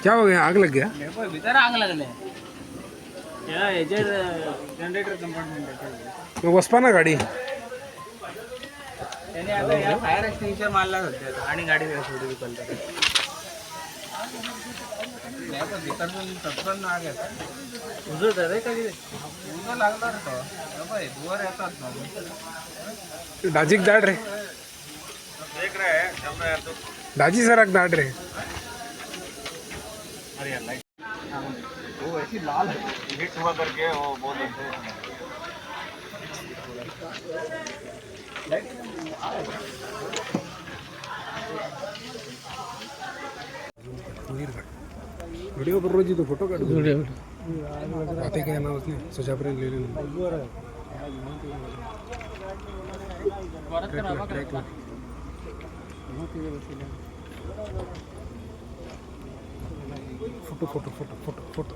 क्या हो गया? आग लग गया? भीतर आग लगले जनरेटर कंपार्टमेंट मग बसपा ना गाडी. त्याने आता या फायर एक्सटिंग्विशर मारला सध्या आणि गाडी थोडी विकलता भीतर तत्पर आग येतात उजळ रे कधी उजळ लागणार दुवर येतात दाजीक दाड रे. देख रहे हैं चल रहा है तो दाजी सराक दाड रे. अरे यार लाइट वो ऐसी लाल हिट हुआ करके वो बहुत वीडियो पर रोज तो फोटो काढ. बातें क्या नाव उसने सजापर्यंत लिहिलेलं. Photo photo photo photo photo